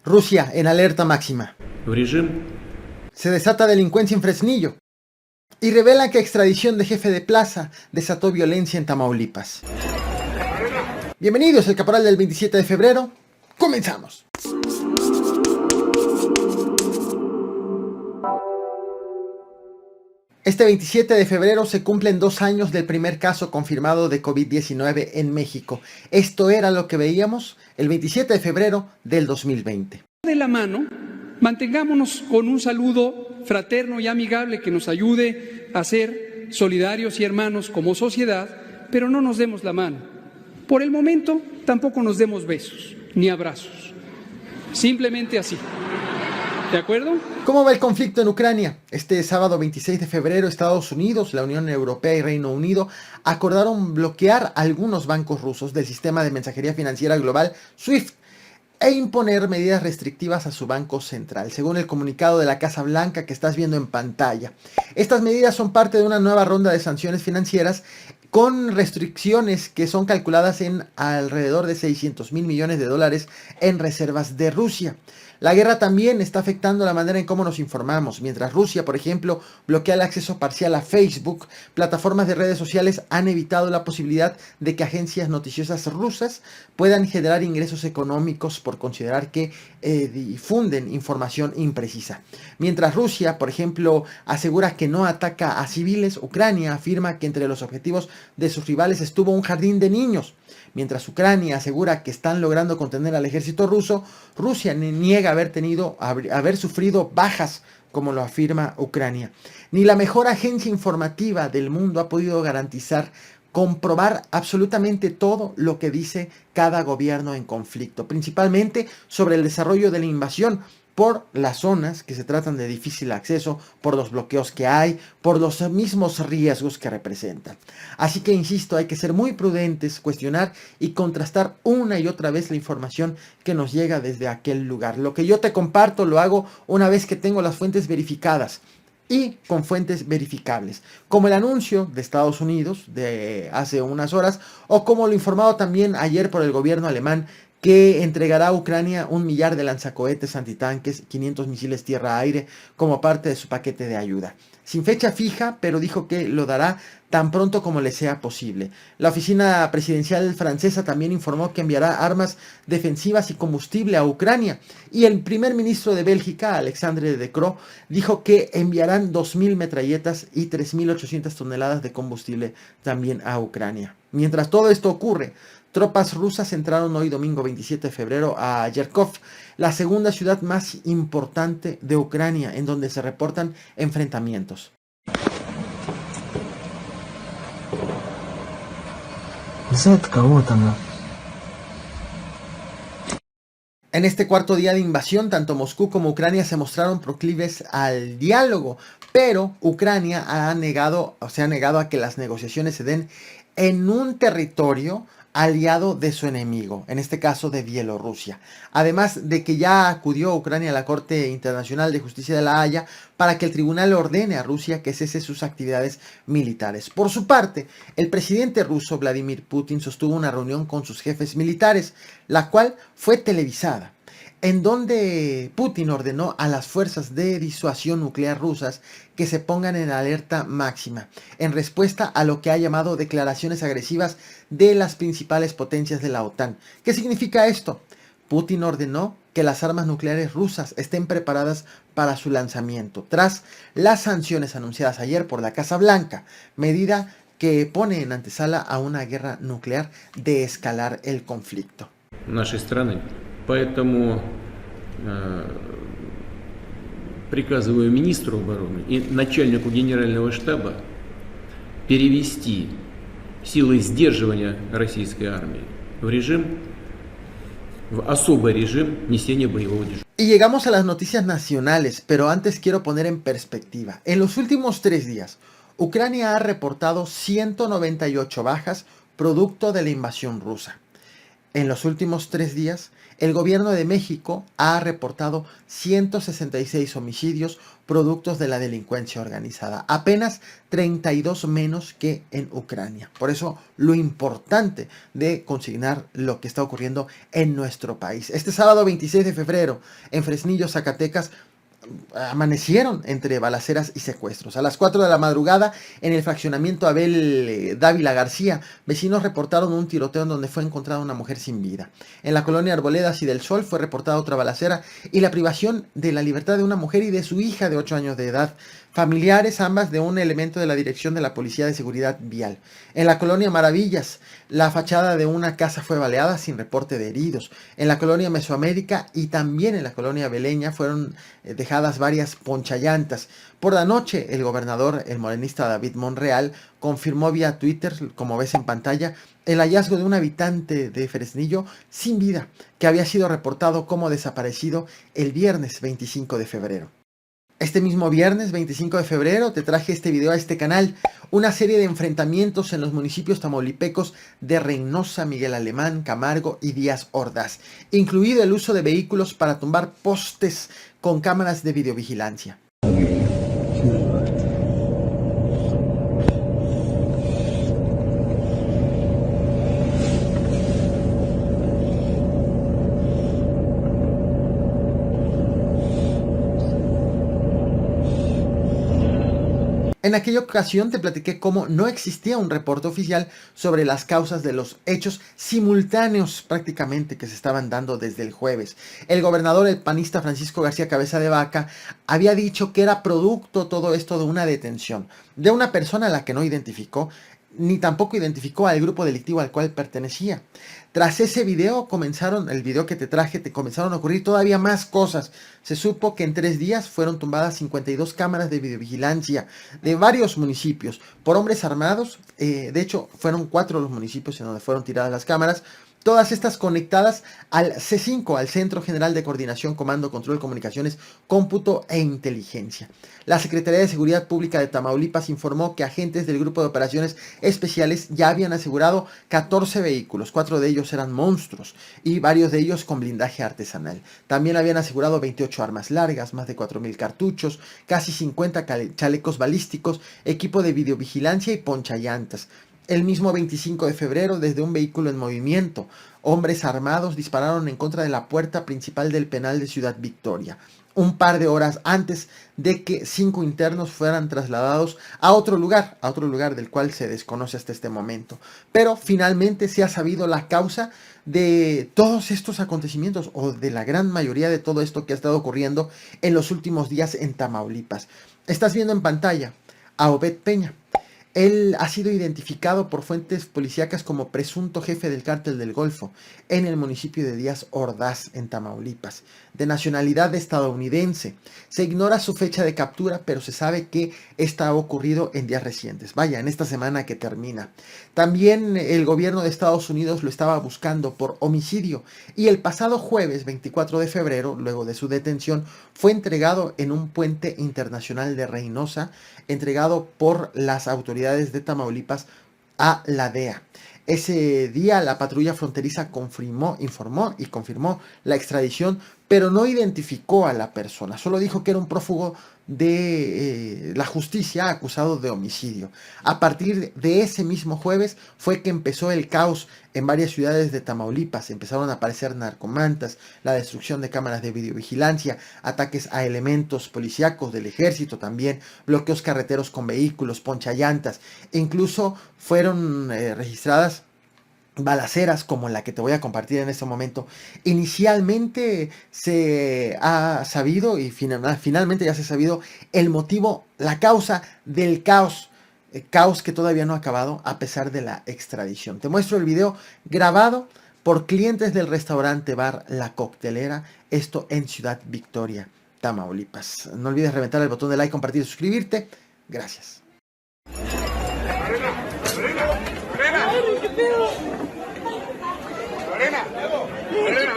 Rusia en alerta máxima. Se desata delincuencia en Fresnillo. Y revela que extradición de jefe de plaza desató violencia en Tamaulipas. Bienvenidos al Caporal del 27 de febrero. ¡Comenzamos! Este 27 de febrero se cumplen 2 años del primer caso confirmado de COVID-19 en México. Esto era lo que veíamos el 27 de febrero del 2020. De la mano, mantengámonos con un saludo fraterno y amigable que nos ayude a ser solidarios y hermanos como sociedad, pero no nos demos la mano. Por el momento, tampoco nos demos besos ni abrazos. Simplemente así. ¿De acuerdo? ¿Cómo va el conflicto en Ucrania? Este sábado 26 de febrero, Estados Unidos, la Unión Europea y Reino Unido acordaron bloquear algunos bancos rusos del sistema de mensajería financiera global SWIFT e imponer medidas restrictivas a su banco central, según el comunicado de la Casa Blanca que estás viendo en pantalla. Estas medidas son parte de una nueva ronda de sanciones financieras con restricciones que son calculadas en alrededor de 600 mil millones de dólares en reservas de Rusia. La guerra también está afectando la manera en cómo nos informamos. Mientras Rusia, por ejemplo, bloquea el acceso parcial a Facebook, plataformas de redes sociales han evitado la posibilidad de que agencias noticiosas rusas puedan generar ingresos económicos por considerar que difunden información imprecisa. Mientras Rusia, por ejemplo, asegura que no ataca a civiles, Ucrania afirma que entre los objetivos de sus rivales estuvo un jardín de niños. Mientras Ucrania asegura que están logrando contener al ejército ruso, Rusia niega haber sufrido bajas, como lo afirma Ucrania. Ni la mejor agencia informativa del mundo ha podido comprobar absolutamente todo lo que dice cada gobierno en conflicto, principalmente sobre el desarrollo de la invasión, por las zonas que se tratan de difícil acceso, por los bloqueos que hay, por los mismos riesgos que representan. Así que, insisto, hay que ser muy prudentes, cuestionar y contrastar una y otra vez la información que nos llega desde aquel lugar. Lo que yo te comparto lo hago una vez que tengo las fuentes verificadas y con fuentes verificables, como el anuncio de Estados Unidos de hace unas horas, o como lo informado también ayer por el gobierno alemán, que entregará a Ucrania 1 millar de lanzacohetes antitanques, 500 misiles tierra-aire como parte de su paquete de ayuda. Sin fecha fija, pero dijo que lo dará tan pronto como le sea posible. La oficina presidencial francesa también informó que enviará armas defensivas y combustible a Ucrania. Y el primer ministro de Bélgica, Alexandre De Croo, dijo que enviarán 2.000 metralletas y 3.800 toneladas de combustible también a Ucrania. Mientras todo esto ocurre, tropas rusas entraron hoy domingo 27 de febrero a Kharkov, la segunda ciudad más importante de Ucrania, en donde se reportan enfrentamientos. En este cuarto día de invasión, tanto Moscú como Ucrania se mostraron proclives al diálogo, pero Ucrania se ha negado a que las negociaciones se den en un territorio aliado de su enemigo, en este caso de Bielorrusia. Además de que ya acudió Ucrania a la Corte Internacional de Justicia de La Haya para que el tribunal ordene a Rusia que cese sus actividades militares. Por su parte, el presidente ruso Vladimir Putin sostuvo una reunión con sus jefes militares, la cual fue televisada, en donde Putin ordenó a las fuerzas de disuasión nuclear rusas que se pongan en alerta máxima, en respuesta a lo que ha llamado declaraciones agresivas de las principales potencias de la OTAN. ¿Qué significa esto? Putin ordenó que las armas nucleares rusas estén preparadas para su lanzamiento, tras las sanciones anunciadas ayer por la Casa Blanca, medida que pone en antesala a una guerra nuclear de escalar el conflicto. Поэтому приказываю министру обороны и начальнику генерального штаба перевести силы сдерживания российской армии в особый режим несения боевого дежурства. Y llegamos a las noticias nacionales, pero antes quiero poner en perspectiva. En los últimos 3 días, Ucrania ha reportado 198 bajas producto de la invasión rusa. En los últimos 3 días, El gobierno de México ha reportado 166 homicidios productos de la delincuencia organizada, apenas 32 menos que en Ucrania. Por eso lo importante de consignar lo que está ocurriendo en nuestro país. Este sábado 26 de febrero en Fresnillo, Zacatecas, amanecieron entre balaceras y secuestros. A las 4 de la madrugada, en el fraccionamiento Abel Dávila García, vecinos reportaron un tiroteo en donde fue encontrada una mujer sin vida. En la colonia Arboledas y del Sol fue reportada otra balacera y la privación de la libertad de una mujer y de su hija de 8 años de edad, familiares ambas de un elemento de la Dirección de la Policía de Seguridad Vial. En la colonia Maravillas, la fachada de una casa fue baleada sin reporte de heridos. En la colonia Mesoamérica y también en la colonia Beleña fueron dejadas varias ponchallantas. Por la noche, el gobernador, el morenista David Monreal, confirmó vía Twitter, como ves en pantalla, el hallazgo de un habitante de Fresnillo sin vida, que había sido reportado como desaparecido el viernes 25 de febrero. Este mismo viernes 25 de febrero te traje este video a este canal, una serie de enfrentamientos en los municipios tamaulipecos de Reynosa, Miguel Alemán, Camargo y Díaz Ordaz, incluido el uso de vehículos para tumbar postes con cámaras de videovigilancia. En aquella ocasión te platiqué cómo no existía un reporte oficial sobre las causas de los hechos simultáneos prácticamente que se estaban dando desde el jueves. El gobernador, el panista Francisco García Cabeza de Vaca, había dicho que era producto todo esto de una detención de una persona a la que no identificó, ni tampoco identificó al grupo delictivo al cual pertenecía. Tras ese video el video que te traje, te comenzaron a ocurrir todavía más cosas. Se supo que en 3 días fueron tumbadas 52 cámaras de videovigilancia de varios municipios por hombres armados. De hecho, fueron 4 los municipios en donde fueron tiradas las cámaras. Todas estas conectadas al C5, al Centro General de Coordinación, Comando, Control, Comunicaciones, Cómputo e Inteligencia. La Secretaría de Seguridad Pública de Tamaulipas informó que agentes del Grupo de Operaciones Especiales ya habían asegurado 14 vehículos, 4 de ellos eran monstruos y varios de ellos con blindaje artesanal. También habían asegurado 28 armas largas, más de 4,000 cartuchos, casi 50 chalecos balísticos, equipo de videovigilancia y ponchallantas. El mismo 25 de febrero, desde un vehículo en movimiento, hombres armados dispararon en contra de la puerta principal del penal de Ciudad Victoria, un par de horas antes de que 5 internos fueran trasladados a otro lugar del cual se desconoce hasta este momento. Pero finalmente se ha sabido la causa de todos estos acontecimientos, o de la gran mayoría de todo esto que ha estado ocurriendo en los últimos días en Tamaulipas. Estás viendo en pantalla a Obed Peña. Él ha sido identificado por fuentes policíacas como presunto jefe del Cártel del Golfo en el municipio de Díaz Ordaz, en Tamaulipas, de nacionalidad estadounidense. Se ignora su fecha de captura, pero se sabe que esta ha ocurrido en días recientes. Vaya, en esta semana que termina. También el gobierno de Estados Unidos lo estaba buscando por homicidio y el pasado jueves 24 de febrero, luego de su detención, fue entregado en un puente internacional de Reynosa, entregado por las autoridades de Tamaulipas a la DEA. Ese día la patrulla fronteriza informó y confirmó la extradición, pero no identificó a la persona, solo dijo que era un prófugo de la justicia acusado de homicidio. A partir de ese mismo jueves fue que empezó el caos en varias ciudades de Tamaulipas. Empezaron a aparecer narcomantas, la destrucción de cámaras de videovigilancia, ataques a elementos policíacos del ejército también, bloqueos carreteros con vehículos, ponchallantas, e incluso fueron registradas balaceras como la que te voy a compartir en este momento. Inicialmente se ha sabido y finalmente ya se ha sabido el motivo, la causa del caos. Caos que todavía no ha acabado a pesar de la extradición. Te muestro el video grabado por clientes del restaurante bar La Coctelera, esto en Ciudad Victoria, Tamaulipas. No olvides reventar el botón de like, compartir y suscribirte. Gracias. Lorena.